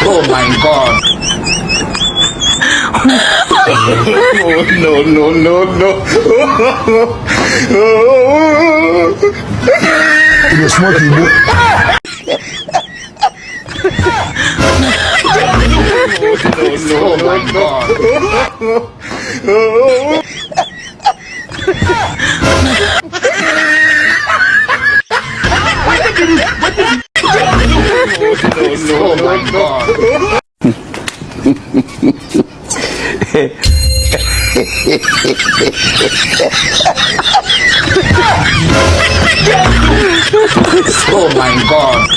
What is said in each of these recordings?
Oh my God. No. You're smoking, bro. Oh my God. Oh my God. Oh my God.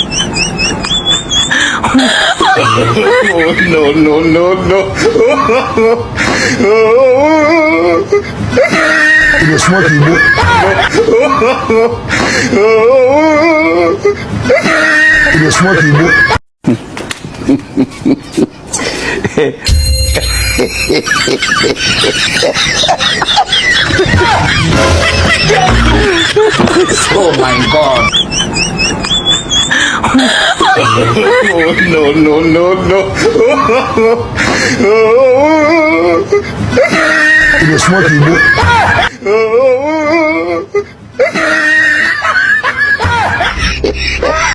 No. You're smoking, bro. You're smoking, bro. Oh my God. No. You're smoking, bro.